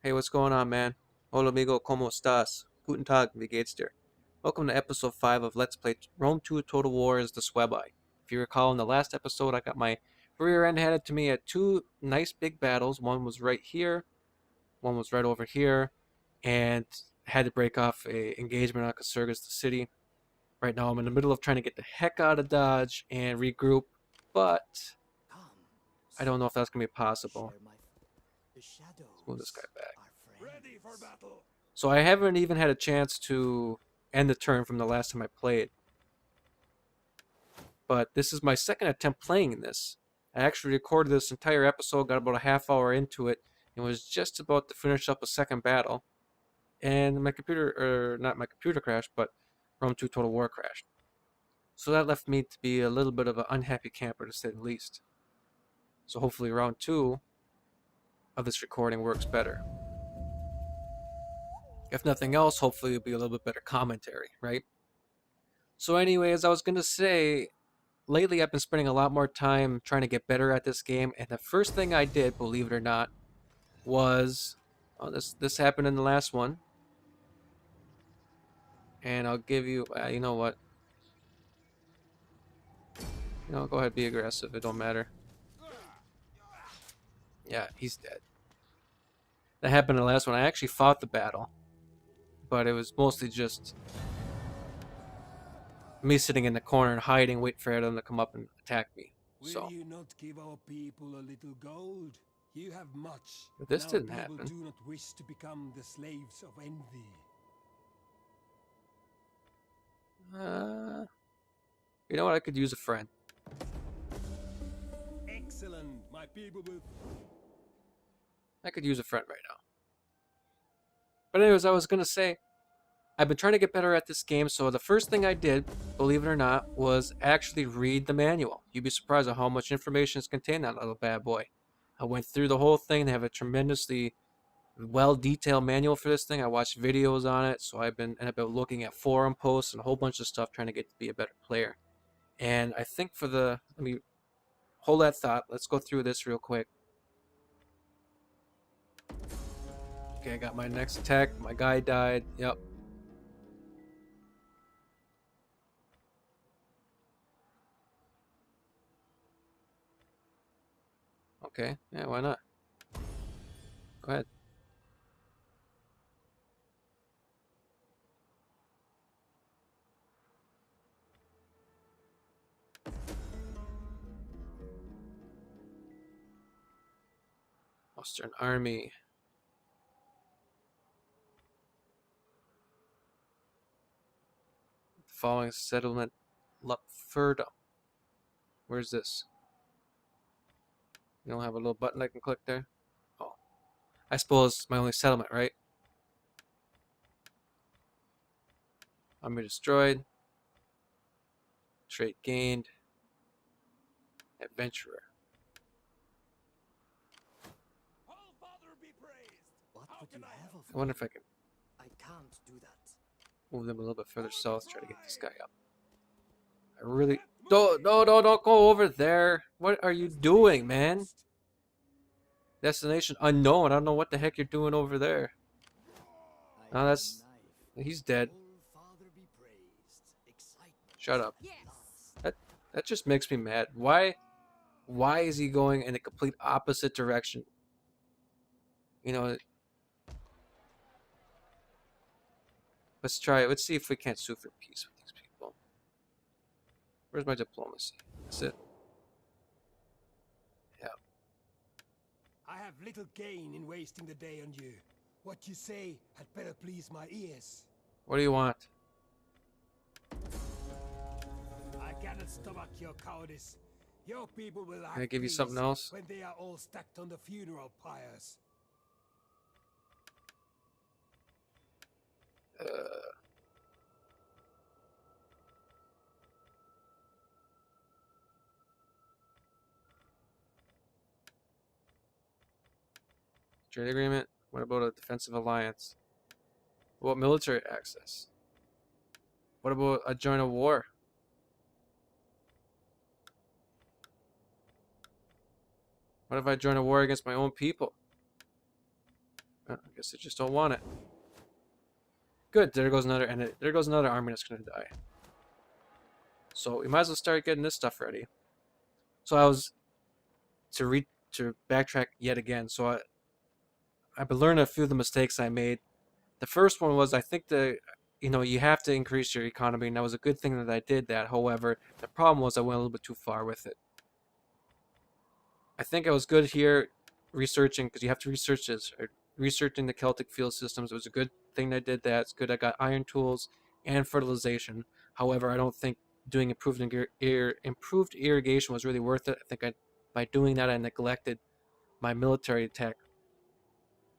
Hey, what's going on, man? Hola, amigo, ¿cómo estás? Guten Tag, wie geht's dir? Welcome to episode 5 of Let's Play Rome 2 Total War as the Suebi. If you recall, in the last episode, I got my rear end handed to me at two nice big battles. One was right here, one was right over here, and had to break off a engagement on Casergas, the city. Right now, I'm in the middle of trying to get the heck out of Dodge and regroup, but I don't know if that's going to be possible. Let's move this guy back. Ready for battle. So I haven't even had a chance to end the turn from the last time I played. But this is my second attempt playing this. I actually recorded this entire episode, got about a half hour into it, and was just about to finish up a second battle. And my computer, or not my computer crashed, but Rome 2 Total War crashed. So that left me to be a little bit of an unhappy camper, to say the least. So hopefully round 2 of this recording works better. If nothing else, hopefully it'll be a little bit better commentary, right? So anyway, as I was going to say, lately I've been spending a lot more time trying to get better at this game, and the first thing I did, believe it or not, was this happened in the last one. And I'll give you you know what? Go ahead, be aggressive, it don't matter. Yeah, he's dead. That happened in the last one. I actually fought the battle, but it was mostly just me sitting in the corner and hiding, waiting for them to come up and attack me. Will you not give our people a little gold? You have much. But this and didn't our people happen. do not wish to become the slaves of envy. You know what? I could use a friend. Excellent. My people will. I could use a friend right now. But anyways, I was gonna say, I've been trying to get better at this game, so the first thing I did, believe it or not, was actually read the manual. You'd be surprised at how much information is contained in that little bad boy. I went through the whole thing. They have a tremendously well-detailed manual for this thing. I watched videos on it, so I've been looking at forum posts and a whole bunch of stuff trying to get to be a better player. And I think let me hold that thought. Let's go through this real quick. Okay, I got my next attack. My guy died. Yep. Okay, yeah, why not? Go ahead. Austrian army. Following settlement, Lupfurda. Where's this? You don't have a little button I can click there? Oh. I suppose it's my only settlement, right? Army destroyed. Trade gained. Adventurer. All-Father be praised. What How would can you I have help? of I wonder me? if I can I can't do that. move them a little bit further south, try to get this guy up. I really don't go over there. What are you doing, man? Destination unknown. I don't know what the heck you're doing over there. I No, have that's a knife. he's dead. All-Father be praised. Excitement. Shut up. Yes. That just makes me mad. Why is he going in a complete opposite direction? You know, let's try it. Let's see if we can't sue for peace with these people. Where's my diplomacy? That's it. Yeah. I have little gain in wasting the day on you. What you say had better please my ears. What do you want? I cannot stomach your cowardice. Your people will have Can I give you peace something else? when they are all stacked on the funeral pyres. Trade agreement? What about a defensive alliance? What about military access? What about a join a war? What if I join a war against my own people? I guess they just don't want it. Good, there goes another, and there goes another army that's gonna die. So we might as well start getting this stuff ready. So I was to backtrack yet again. So I've been learning a few of the mistakes I made. The first one was I think you have to increase your economy, and that was a good thing that I did that. However, the problem was I went a little bit too far with it. I think I was good here researching, because you have to research this, or researching the Celtic field systems. It was a good thing that I did that. It's good I got iron tools and fertilization. However, I don't think doing improved irrigation was really worth it. I think by doing that I neglected my military attack.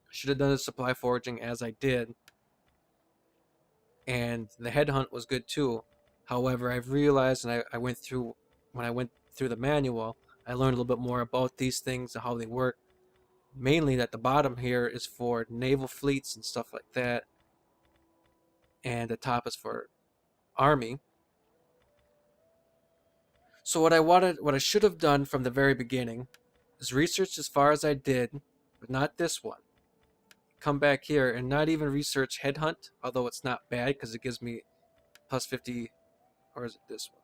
I should have done the supply foraging as I did, and the headhunt was good too. However, I've realized, and when I went through the manual, I learned a little bit more about these things and how they work. Mainly that the bottom here is for naval fleets and stuff like that, and the top is for army. So what I should have done from the very beginning is research as far as I did, but not this one. Come back here and not even research headhunt, although it's not bad because it gives me plus 50, or is it this one?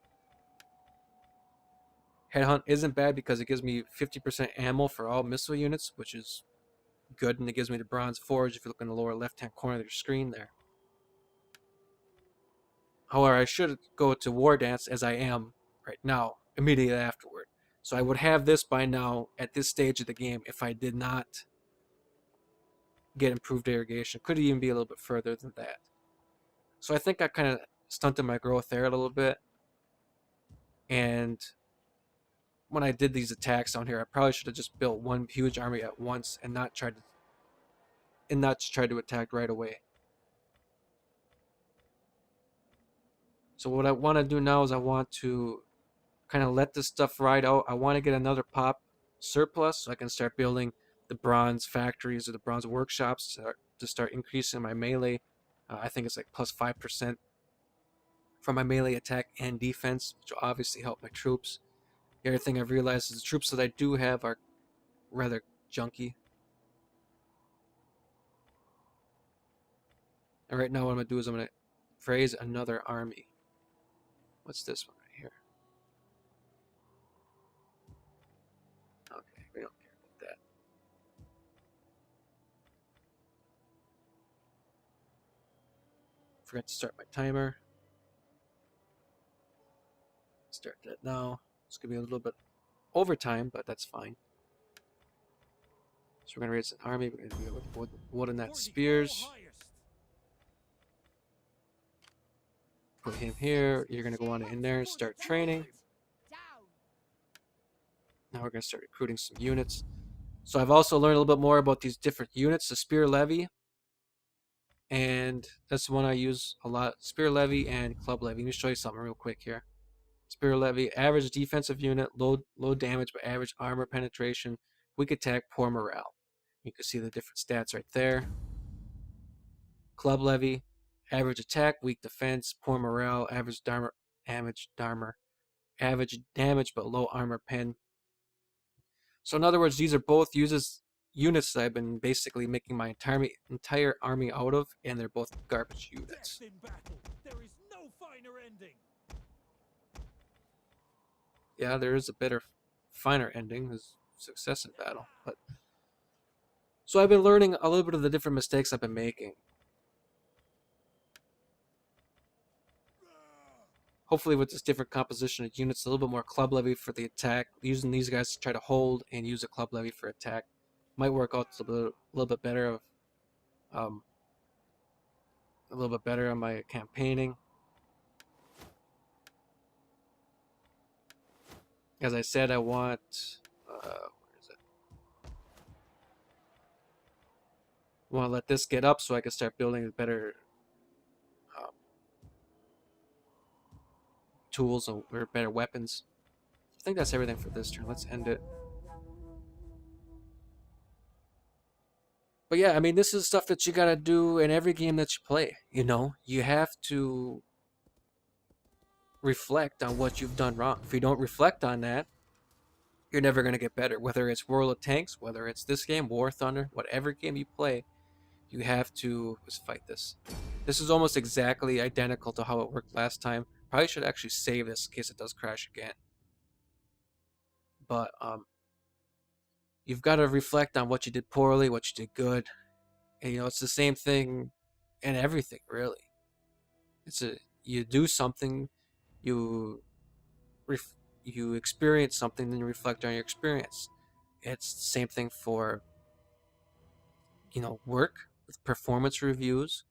Headhunt isn't bad because it gives me 50% ammo for all missile units, which is good, and it gives me the bronze forge if you look in the lower left-hand corner of your screen there. However, I should go to War Dance as I am right now, immediately afterward. So I would have this by now at this stage of the game if I did not get improved irrigation. Could even be a little bit further than that. So I think I kind of stunted my growth there a little bit. And when I did these attacks down here, I probably should have just built one huge army at once and not tried to attack right away. So what I want to do now is I want to kind of let this stuff ride out. I want to get another pop surplus so I can start building the bronze factories or the bronze workshops to start increasing my melee. I think it's like plus 5% for my melee attack and defense, which will obviously help my troops. The other thing I've realized is the troops that I do have are rather junky. And right now what I'm going to do is I'm going to phrase another army. What's this one right here? Okay, we don't care about that. Forgot to start my timer. Start that now. It's going to be a little bit overtime, but that's fine. So we're going to raise an army. We're going to do it with wooden that spears. Put him here. You're going to go on in there and start training. Now we're going to start recruiting some units. So I've also learned a little bit more about these different units. The spear levy. And that's the one I use a lot. Spear levy and club levy. Let me show you something real quick here. Spear levy, average defensive unit, low damage but average armor penetration, weak attack, poor morale. You can see the different stats right there. Club levy, average attack, weak defense, poor morale, average damage but low armor pen. So in other words, these are both units that I've been basically making my entire army out of, and they're both garbage units. There is no finer ending. Yeah, there is a better, finer ending. There's success in battle. But so I've been learning a little bit of the different mistakes I've been making. Hopefully with this different composition of units, a little bit more club levy for the attack, using these guys to try to hold and use a club levy for attack. Might work out a little bit better on my campaigning. As I said, I want where is it? I want to let this get up so I can start building better tools or better weapons. I think that's everything for this turn. Let's end it. But yeah, I mean, this is stuff that you gotta do in every game that you play. You know, you have to reflect on what you've done wrong. If you don't reflect on that, you're never gonna get better. Whether it's World of Tanks, whether it's this game, War Thunder, whatever game you play, you have to, let's fight this. This is almost exactly identical to how it worked last time. Probably should actually save this in case it does crash again. But you've got to reflect on what you did poorly, what you did good. And it's the same thing in everything, really. You do something, you you experience something, then you reflect on your experience. It's the same thing for work with performance reviews.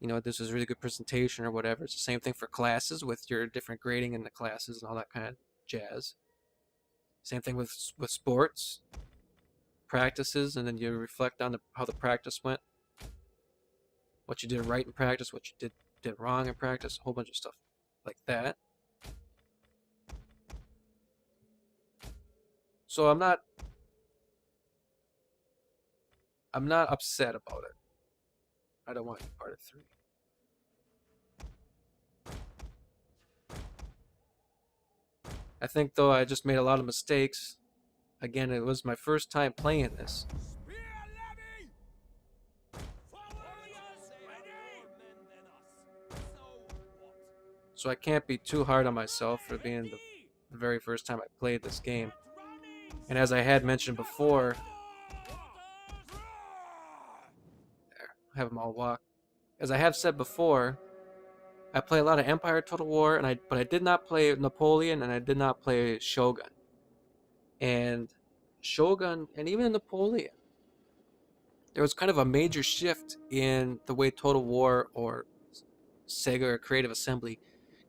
This is a really good presentation or whatever. It's the same thing for classes with your different grading in the classes and all that kind of jazz. Same thing with sports practices, and then you reflect on how the practice went, what you did right in practice, what you did wrong in practice, a whole bunch of stuff like that. So I'm not upset about it. I don't want part of 3. I think though I just made a lot of mistakes. Again, it was my first time playing this. So I can't be too hard on myself for being the very first time I played this game. And as I had mentioned before, there, have them all walk. As I have said before, I play a lot of Empire Total War, but I did not play Napoleon, and I did not play Shogun. And Shogun, and even Napoleon, there was kind of a major shift in the way Total War or Sega or Creative Assembly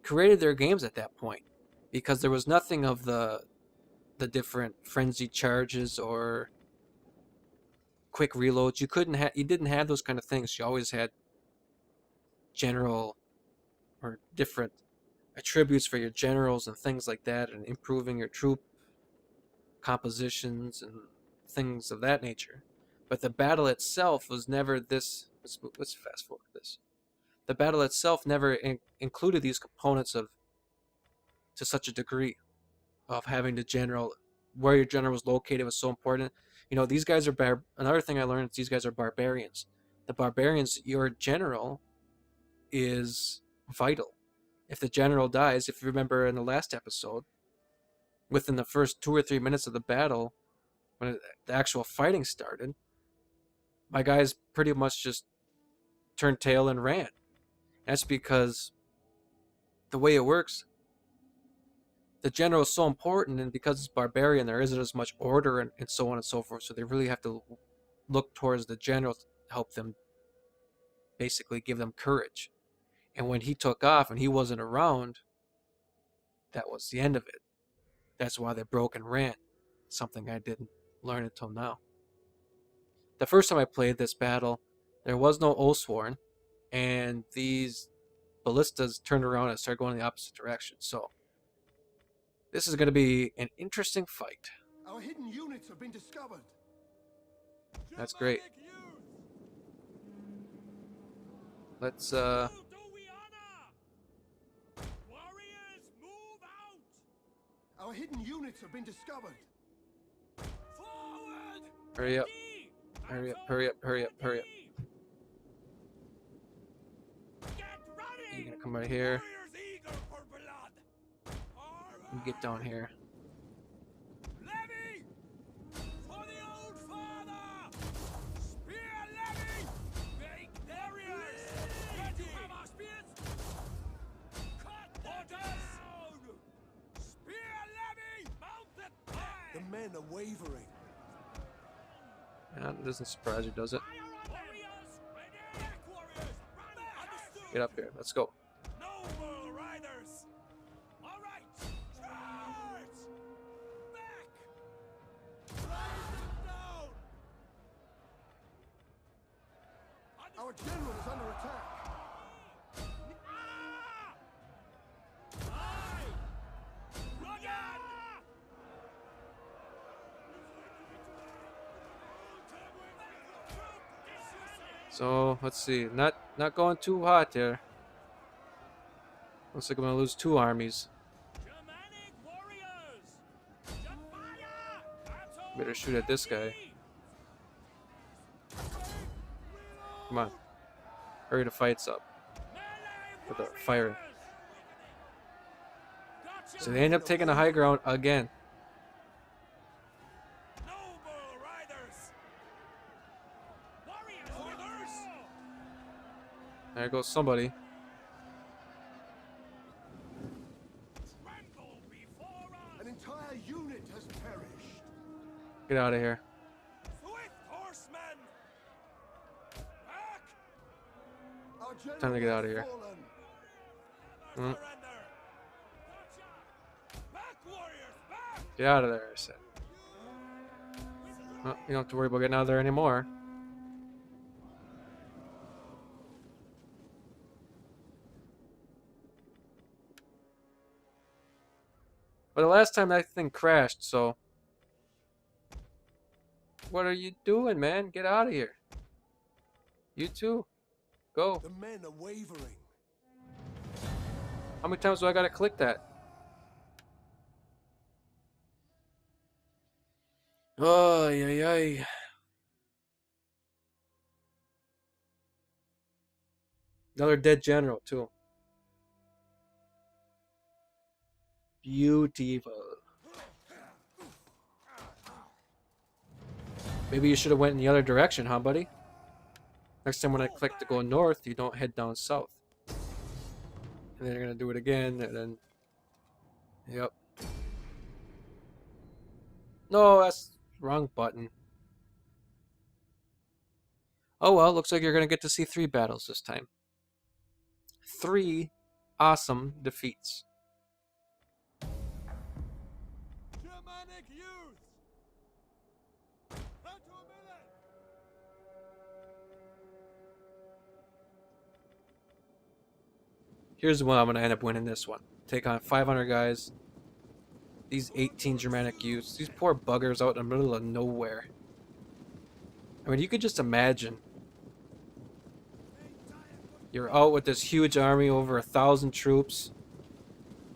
created their games at that point, because there was nothing of the different frenzy charges or quick reloads. You didn't have those kind of things. You always had general or different attributes for your generals and things like that, and improving your troop compositions and things of that nature. But the battle itself was never this. Let's fast forward this. The battle itself never included these components to such a degree of having the general, where your general was located was so important. These guys are another thing I learned is these guys are barbarians. The barbarians, your general is vital. If the general dies, if you remember in the last episode, within the first 2 or 3 minutes of the battle, when the actual fighting started, my guys pretty much just turned tail and ran. That's because the way it works, the general is so important, and because it's barbarian, there isn't as much order and so on and so forth. So they really have to look towards the general to help them, basically give them courage. And when he took off and he wasn't around, that was the end of it. That's why they broke and ran. Something I didn't learn until now. The first time I played this battle, there was no Osworn, and these ballistas turned around and started going in the opposite direction. So this is going to be an interesting fight. Our hidden units have been discovered. That's great. Let's Our hidden units have been discovered. Forward! hurry up. Hurry up, hurry up, hurry up, hurry up. You're gonna come right here. You get down here. Levy! For the old father! Spear levy! Make barriers! Where do you have our spears? Cut orders! Spear levy! Mount the fire! The men are wavering. That doesn't surprise you, does it? Warriors! Ready! Back, warriors! Run back! Understood! Get up here. Let's go. Noble riders! All right! Charge! Back! Rise them down! Our general is under attack. Aye! Rugged! So let's see. Not going too hot there. Looks like I'm gonna lose 2 armies. Germanic warriors! Fire! Better shoot at this guy. Come on. Hurry the fights up. For the firing. So they end up taking the high ground again. Noble riders! Warriors! Orders! There goes somebody. Tremble before us! An entire unit has perished. Get out of here. Swift horsemen! Back! Our general Time to get out of has here. fallen. Mm. Surrender! Back, warriors! Back! Get out of there, I said. Well, you don't have to worry about getting out of there anymore. But the last time that thing crashed, so... What are you doing, man? Get out of here. You too. Go. The men are wavering. How many times do I gotta click that? Oh, yeah. Another dead general, too. Beautiful. Maybe you should have went in the other direction, huh, buddy? Next time when I click to go north, you don't head down south. And then you're gonna do it again, and then... Yep. No, that's wrong button. Oh well, looks like you're gonna get to see 3 battles this time. 3 awesome defeats. Germanic youth! Back to a minute! Here's the one I'm gonna end up winning this one. Take on 500 guys. These 18 Germanic youths. These poor buggers out in the middle of nowhere. I mean, you could just imagine. You're out with this huge army, over 1,000 troops.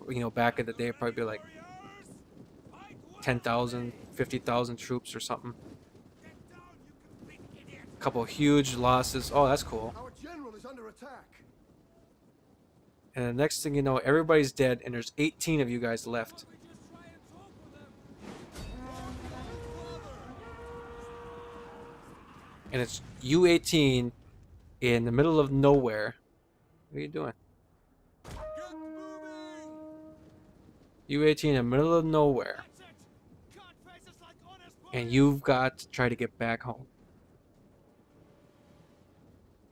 You know, back in the day, it'd probably be like 10,000, 50,000 troops or something. A couple huge losses. Oh, that's cool. Our general is under attack. And the next thing you know, everybody's dead, and there's 18 of you guys left. And it's you 18 in the middle of nowhere. What are you doing? Get moving! You 18 in the middle of nowhere. That's it! Cut faces like honest And boys! you've got to try to get back home.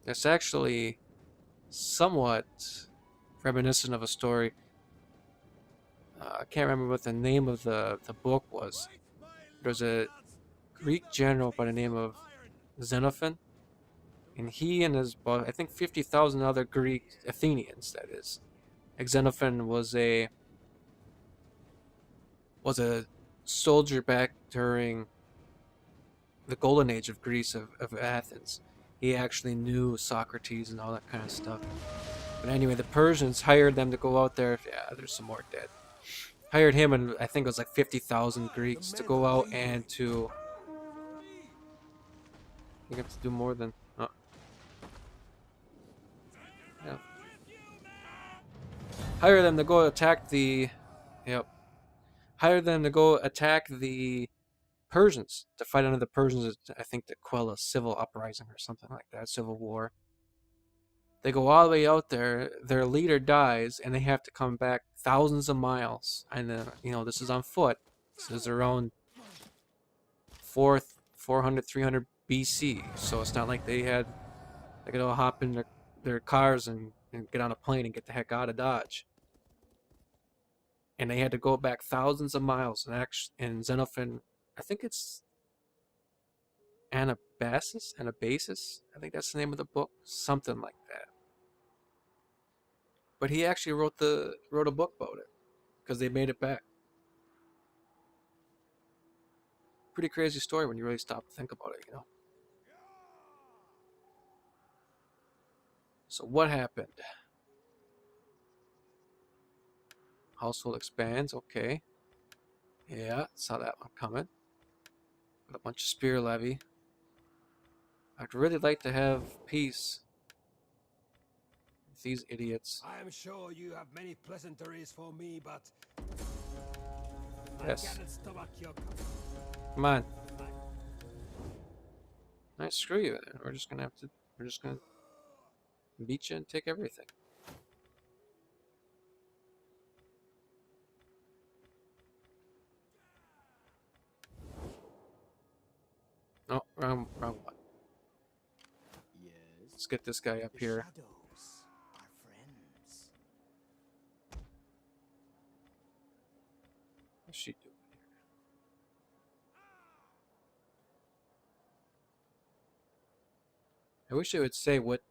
That's actually somewhat reminiscent of a story. I can't remember what the name of the book was. There was a Greek general by the name of Xenophon, and he and his, I think 50,000 other Greek Athenians, that is. Xenophon was a soldier back during the golden age of Greece, of Athens. He actually knew Socrates and all that kind of stuff. But anyway, the Persians hired them to go out there. Yeah, there's some more dead. Hired him, and I think it was like 50,000 Greeks to go out and to... You have to do more than... Oh. Yeah. Hire them to go attack the... Yep. Hire them to go attack the Persians. To fight under the Persians, I think, to quell a civil uprising or something like that. Civil war. They go all the way out there, their leader dies, and they have to come back thousands of miles. And, you know, this is on foot. This is around 400, 300 BC. So it's not like they could all hop in their cars and get on a plane and get the heck out of Dodge. And they had to go back thousands of miles. And Xenophon, I think it's Anabasis? I think that's the name of the book. Something like that. But he actually wrote a book about it. Because they made it back. Pretty crazy story when you really stop to think about it, you know. So what happened? Household expands, okay. Yeah, saw that one coming. Got a bunch of spear levy. I'd really like to have peace with these idiots. I am sure you have many pleasantries for me, but Yes. I cannot stomach your Come on. Alright, screw you. We're just gonna beat you and take everything. Oh, wrong one. Yes. Let's get this guy up The here. shadows are friends. What's she doing here? I wish it would say what.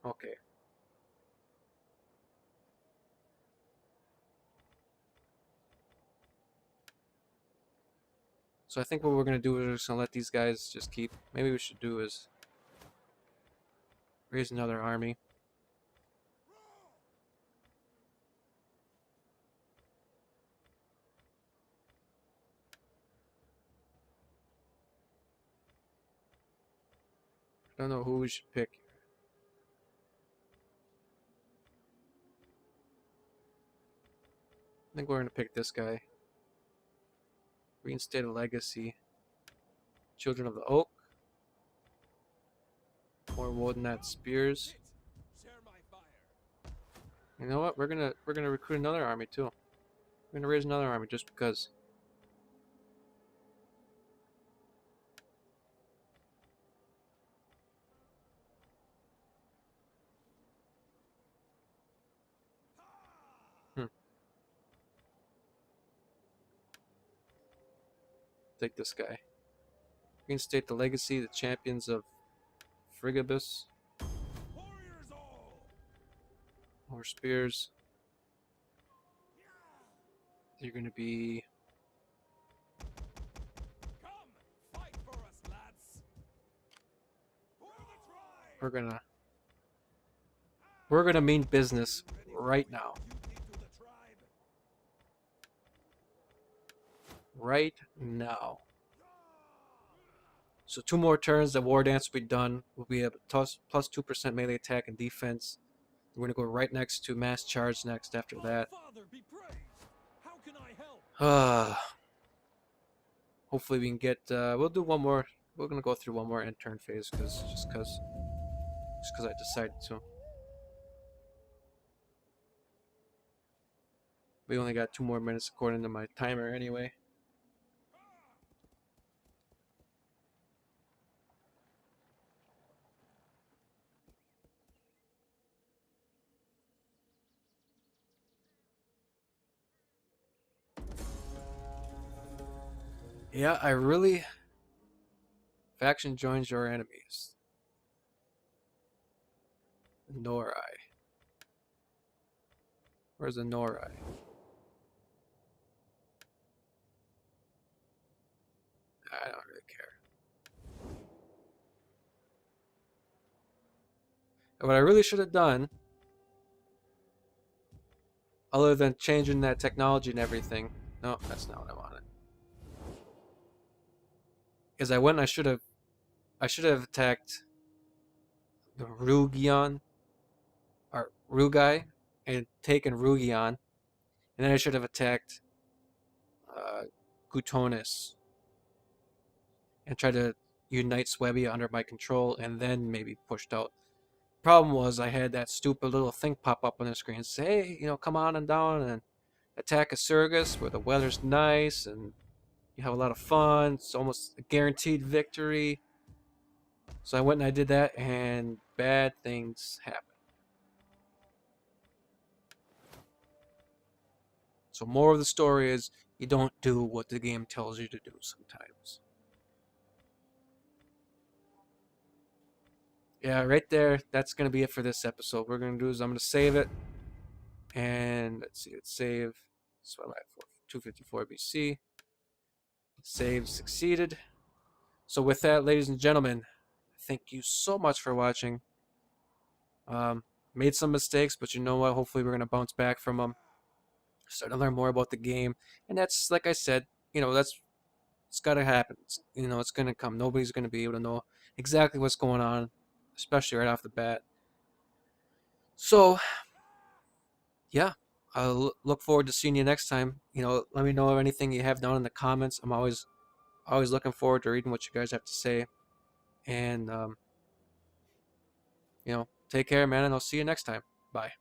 Okay. So I think what we're gonna do is we're just gonna let these guys just keep. Maybe we should do is raise another army. I don't know who we should pick. I think we're gonna pick this guy. Reinstate a legacy. Children of the Oak. More Wodenat spears. Share my fire. You know what? We're gonna recruit another army too. We're gonna raise another army just because. Take this guy. Reinstate the legacy, the champions of Frigibus. Warriors all. More spears. You're gonna be. Come, fight for us, lads. For the tribe. We're gonna mean business right now. Duty to the tribe. Right now. So 2 more turns, the war dance will be done. We'll be able to plus 2% melee attack and defense. We're gonna go right next to mass charge next after that. Father be praised. How can I help? Hopefully we can get. We'll do one more. We're gonna go through one more end turn phase because I decided to. We only got 2 more minutes according to my timer anyway. Yeah, I really. Faction joins your enemies. Norai. Where's the Norai? I don't really care. And what I really should have done, other than changing that technology and everything, no, that's not what I wanted. Is I went and I should have attacked the Rugion or Rugai and taken Rugion, and then I should have attacked Gutonis and tried to unite Suebi under my control, and then maybe pushed out. Problem was I had that stupid little thing pop up on the screen and say, hey, come on and down and attack a Surgus where the weather's nice and you have a lot of fun. It's almost a guaranteed victory. So I went and I did that, and bad things happened. So more of the story is you don't do what the game tells you to do sometimes. Yeah, right there. That's going to be it for this episode. What we're going to do is I'm going to save it. And let's see, let's save. So I'm at 254 BC. Save succeeded. So with that, ladies and gentlemen, thank you so much for watching. Made some mistakes, but you know what? Hopefully we're going to bounce back from them. Start to learn more about the game. And that's, like I said, that's It's gotta happen. You know, it's gonna come. Nobody's gonna be able to know exactly what's going on, especially right off the bat. So, yeah, I'll look forward to seeing you next time. You know, let me know of anything you have down in the comments. I'm always looking forward to reading what you guys have to say. And you know, take care, man, and I'll see you next time. Bye.